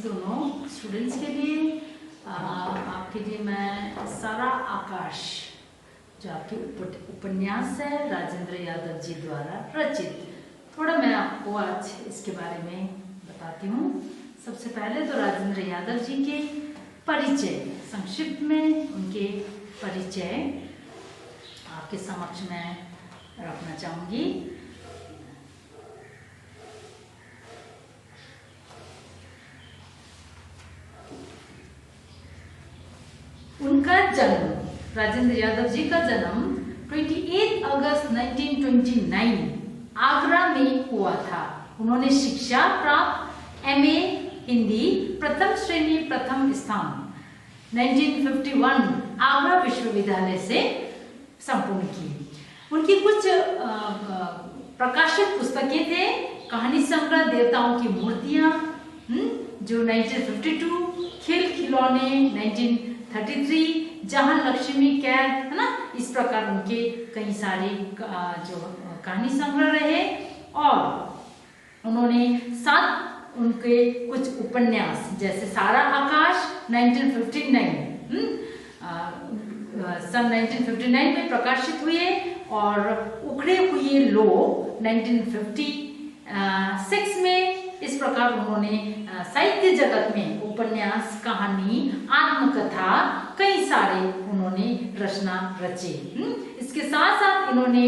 दोनों स्टूडेंट्स के लिए आपके लिए मैं सारा आकाश जो आपके उपन्यास है राजेंद्र यादव जी द्वारा रचित, थोड़ा मैं आपको आज इसके बारे में बताती हूँ। सबसे पहले तो राजेंद्र यादव जी के परिचय, संक्षिप्त में उनके परिचय आपके समक्ष मैं रखना चाहूँगी। उनका जन्म, राजेंद्र यादव जी का जन्म 28 अगस्त 1929 आगरा में हुआ था। उन्होंने शिक्षा प्राप्त MA हिंदी प्रथम श्रेणी प्रथम स्थान 1951 आगरा विश्वविद्यालय से संपूर्ण की। उनकी कुछ प्रकाशित पुस्तकें थे, कहानी संग्रह देवताओं की मूर्तियां जो 1952, खेल खिलौने 1933, जहां लक्ष्मी कैद, है ना, इस प्रकार उनके कई सारे जो कहानी संग्रह रहे। और उन्होंने उनके कुछ उपन्यास जैसे सारा आकाश 1959 सन 1959 में प्रकाशित हुए और उखड़े हुए लोग 1956 में। इस प्रकार उन्होंने साहित्य जगत में उपन्यास, कहानी, आत्मकथा कई सारे उन्होंने रचना रचे। इसके साथ साथ इन्होंने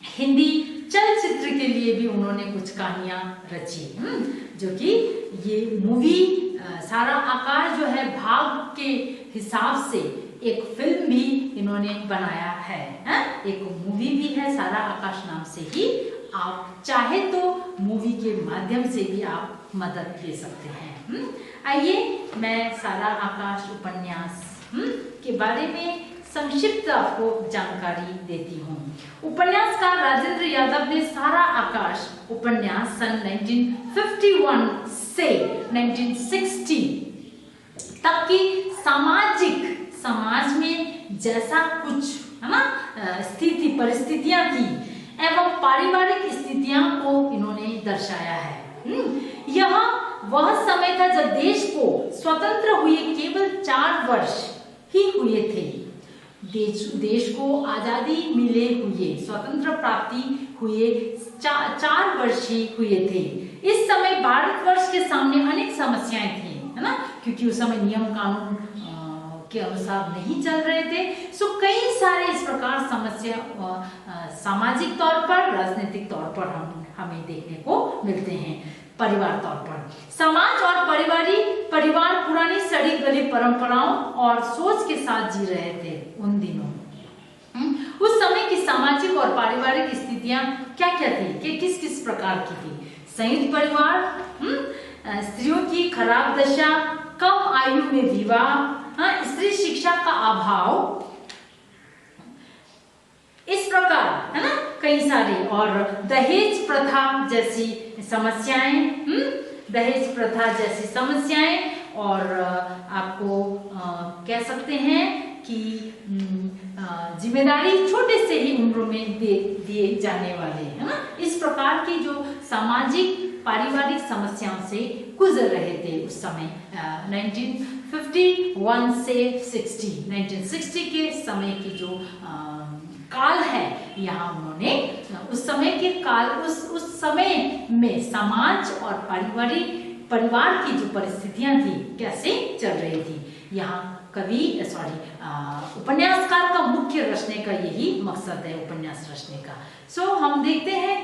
हिंदी चलचित्र के लिए भी उन्होंने कुछ कहानियां रची, जो कि ये मूवी सारा आकाश जो है भाग के हिसाब से एक फिल्म भी इन्होंने बनाया है, एक मूवी भी है सारा आकाश नाम से ही। आप चाहे तो मूवी के माध्यम से भी आप मदद ले सकते हैं। आइए मैं सारा आकाश उपन्यास के बारे में संक्षिप्त आपको जानकारी देती हूँ। उपन्यासकार राजेंद्र यादव ने सारा आकाश उपन्यास सन 1951 से 1960 तक की समाज में जैसा कुछ, है ना, स्थिति परिस्थितियां थी एवं पारिवारिक स्थितियां को इन्होंने दर्शाया है। यह वह समय था जब देश को स्वतंत्र हुए केवल 4 वर्ष ही हुए थे। देश को आजादी मिले हुए, स्वतंत्र प्राप्ति हुए 4 वर्ष ही हुए थे। इस समय भारतवर्ष के सामने अनेक समस्याएं थी, है ना, क्योंकि उस समय नियम कानून के अनुसार नहीं चल रहे थे। सो कई सारे इस प्रकार समस्या सामाजिक तौर पर, राजनीतिक तौर पर हमें देखने को मिलते हैं। परिवार तौर पर समाज और परिवार पुरानी सड़ी गली परंपराओं और सोच के साथ जी रहे थे उन दिनों। उस समय की सामाजिक और पारिवारिक स्थितियां क्या क्या थी, कि किस प्रकार की थी? संयुक्त परिवार, स्त्रियों की खराब दशा, कम आयु में विवाह, स्त्री शिक्षा का अभाव, इस प्रकार, है ना, कई सारे, और दहेज प्रथा जैसी समस्याएं, और आपको कह सकते हैं कि जिम्मेदारी छोटे से ही उम्र में दिए जाने वाले, है ना, इस प्रकार की जो सामाजिक पारिवारिक समस्याओं से गुजर रहे थे उस समय 1951 से 1960 के समय की जो काल है, यहाँ उन्होंने उस समय के काल, उस समय में समाज और परिवार की जो परिस्थितियां थी कैसे चल रही थी, यहाँ उपन्यासकार का मुख्य रचने का यही मकसद है, उपन्यास रचने का। सो हम देखते हैं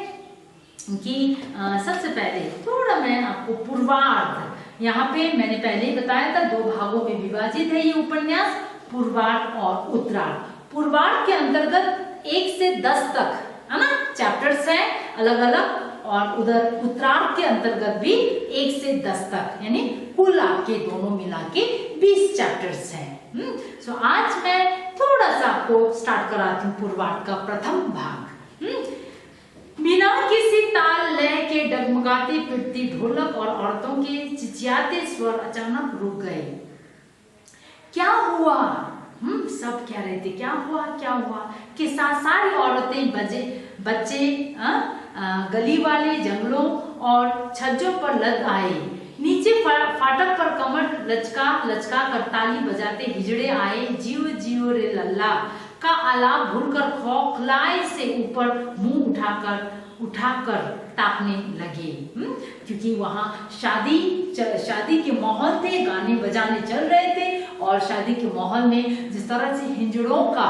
कि सबसे पहले थोड़ा मैं आपको पूर्वार्ध, यहाँ पे मैंने पहले ही बताया था 2 भागों में विभाजित है ये उपन्यास, पूर्वार्ध और उत्तरार्ध। पूर्वार्ध के अंतर्गत 1 से 10 तक, है ना, चैप्टर्स हैं अलग अलग, और उधर उत्तरार्ध के अंतर्गत भी 1 से 10 तक, यानी कुल आपके दोनों मिला के 20 चैप्टर्स हैं। सो आज मैं थोड़ा सा आपको स्टार्ट कराती हूँ पूर्वार्ध का प्रथम भाग। बिना किसी ताल लय के डगमगाती पिटती ढोलक और औरतों के चिचियाते स्वर अचानक रुक गए। क्या हुआ? सब कह रहे थे क्या हुआ कि सारी औरतें बच्चे गली वाले जंगलों और छज्जों पर लद आए। नीचे फाटक पर कमर लचका लचका कर ताली बजाते हिजड़े आए, जीव जीव रे लल्ला का आलाप भूलकर खौखलाए से ऊपर मुंह उठाकर ताकने लगे। क्योंकि वहाँ शादी के माहौल थे, गाने बजाने चल रहे थे और शादी के माहौल में जिस तरह से हिंजड़ों का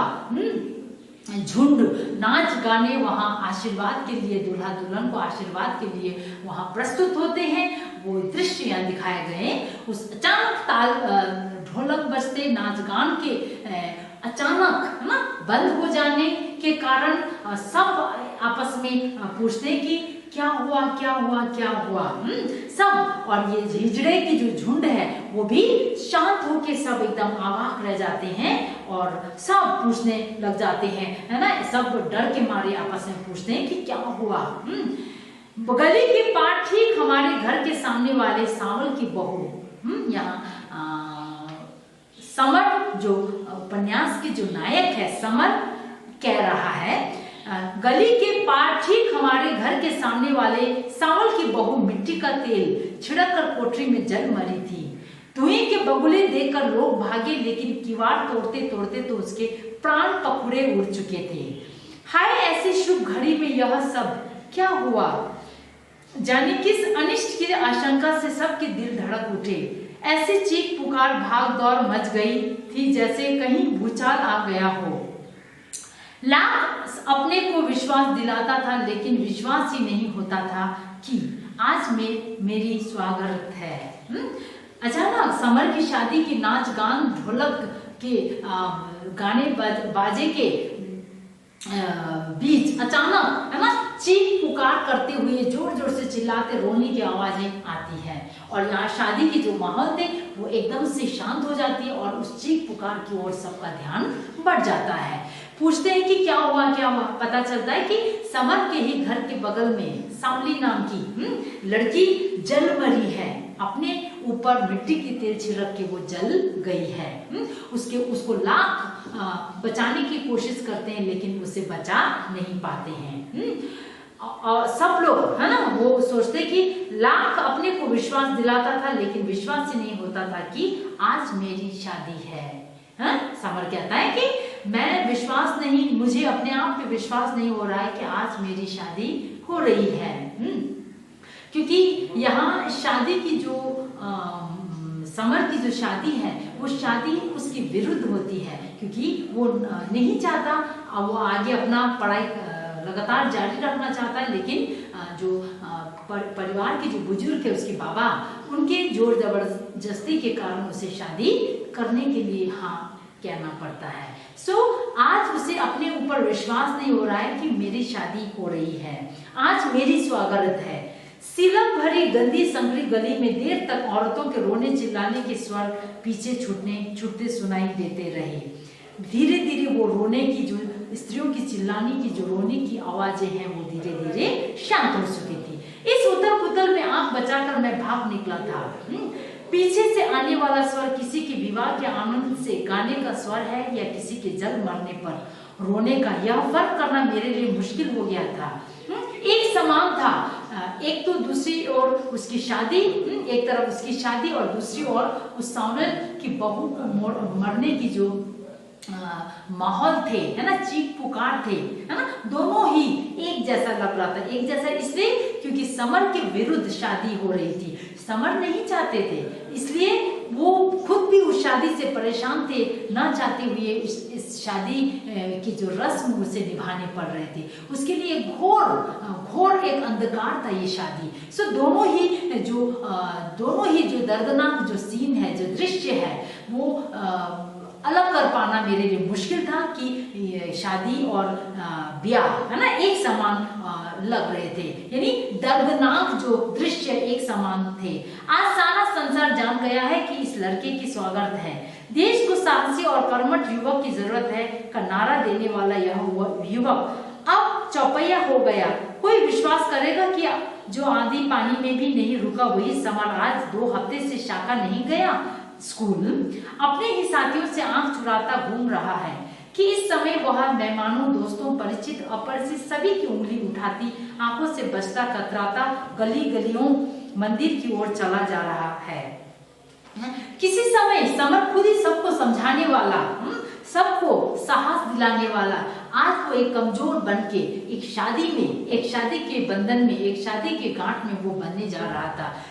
झुंड नाच गाने वहाँ आशीर्वाद के लिए, दूल्हा दुल्हन को आशीर्वाद के लिए वहाँ प्रस्तुत होते हैं, वो दृश्य यहाँ दिखाए गए। उस अचानक ताल ढोलक बजते नाच गान के अचानक है ना बंद हो जाने के कारण सब आपस में पूछते हैं कि क्या हुआ क्या हुआ क्या हुआ। सब, और ये हिजड़े की जो झुंड है वो भी शांत होके सब एकदम अवाक रह जाते हैं और सब पूछने लग जाते हैं, है ना, सब डर के मारे आपस में पूछते हैं कि क्या हुआ। गली के पार ठीक हमारे घर के सामने वाले सावल की बहू, यहाँ समर जो उपन्यास के जो नायक है समर कह रहा है, गली के पार ठीक हमारे घर के सामने वाले सावल की बहू मिट्टी का तेल छिड़क कर कोठरी में जल मरी थी। धुएं के बगुले देखकर लोग भागे, लेकिन किवाड़ तोड़ते तोड़ते तो उसके प्राण पखुड़े उड़ चुके थे। हाय, ऐसी शुभ घड़ी में यह सब क्या हुआ? जाने किस अनिष्ट की आशंका से सबके दिल धड़क उठे। ऐसी चीख पुकार भाग दौड़ मच गई थी जैसे कहीं भूचाल आ गया हो। लाख अपने को विश्वास दिलाता था, लेकिन विश्वास ही नहीं होता था कि आज मेरी स्वागत है। अचानक समर की शादी की नाच गान ढोलक के गाने बाजे के बीच अचानक, है ना, चीख पुकार करते हुए जोर जोर से चिल्लाते रोने की आवाजें आती है और यहाँ शादी की जो माहौल थे वो एकदम से शांत हो जाती है और उस चीख पुकार की ओर सबका ध्यान बढ़ जाता है। पूछते हैं कि क्या हुआ क्या हुआ। पता चलता है कि समर के ही घर के बगल में सावली नाम की लड़की जल मरी है, अपने ऊपर मिट्टी की तेल छिड़क के वो जल गई है। उसको लाख बचाने की कोशिश करते हैं लेकिन उसे बचा नहीं पाते हैं। और सब लोग, है ना, वो सोचते कि लाख अपने को विश्वास दिलाता था लेकिन विश्वास ही नहीं होता था कि आज मेरी शादी है। समर कहता है कि मैं विश्वास नहीं, मुझे अपने आप पे विश्वास नहीं हो रहा है कि आज मेरी शादी हो रही है। क्योंकि यहाँ शादी की जो समर की जो शादी है वो शादी उसके विरुद्ध होती है, क्योंकि वो नहीं चाहता, वो आगे अपना पढ़ाई लगातार जारी रखना चाहता है, लेकिन जो परिवार के जो बुजुर्ग है उसके बाबा, उनके जोर जबरदस्ती के कारण उसे शादी करने के लिए हाँ कहना पड़ता है। आज उसे अपने ऊपर विश्वास नहीं हो रहा है कि मेरी शादी हो रही है, आज मेरी स्वागत है। सीलम भरी गंदी संकरी गली में देर तक औरतों के रोने चिल्लाने के स्वर पीछे छूटते सुनाई देते रहे। धीरे धीरे वो रोने की जो स्त्रियों की चिल्लाने की जो रोने की आवाजें हैं वो धीरे धीरे शांत हो चुकी थी। इस उथल पुथल में आंख बचाकर मैं भाग निकला था। पीछे से आने वाला स्वर किसी के विवाह के आनंद से गाने का स्वर है या किसी के जल मरने पर रोने का, यह फर्क करना मेरे लिए मुश्किल हो गया था। एक समान था, एक तो दूसरी ओर उसकी शादी, एक तरफ उसकी शादी और दूसरी ओर उस सावल की बहू को मरने की जो माहौल थे, है ना, चीख पुकार थे, है ना, दोनों ही एक जैसा लग रहा था। एक जैसा इसलिए क्योंकि समर के विरुद्ध शादी हो रही थी, समर नहीं चाहते थे, इसलिए वो खुद भी उस शादी से परेशान थे, ना चाहते हुए इस शादी की जो रस्म उसे निभाने पड़ रहे थे। उसके लिए घोर एक अंधकार था ये शादी। दोनों ही जो दर्दनाक जो सीन है, जो दृश्य है, वो अलग कर पाना मेरे लिए मुश्किल था कि शादी और ब्याह, है ना, एक समान लग रहे थे, यानी दर्दनाक जो दृश्य एक समान थे। आज सारा संसार जान गया है कि इस लड़के की सौगंध है। देश को साहसी और कर्मठ युवक की जरूरत है का नारा देने वाला यह युवक अब चौपैया हो गया। कोई विश्वास करेगा कि जो आंधी पानी में भी नहीं रुका वही समर आज 2 हफ्ते से शाखा नहीं गया स्कूल, अपने ही साथियों से आंख चुराता घूम रहा है कि इस समय वह मेहमानों, दोस्तों, परिचित अपरिचित सभी की उंगली उठाती, आंखों से बचता कतराता गली गलियों मंदिर की ओर चला जा रहा है। किसी समय समर खुद ही सबको समझाने वाला, सबको साहस दिलाने वाला, आज वो एक कमजोर बन के एक शादी के बंधन में, एक शादी के गांठ में वो बनने जा रहा था।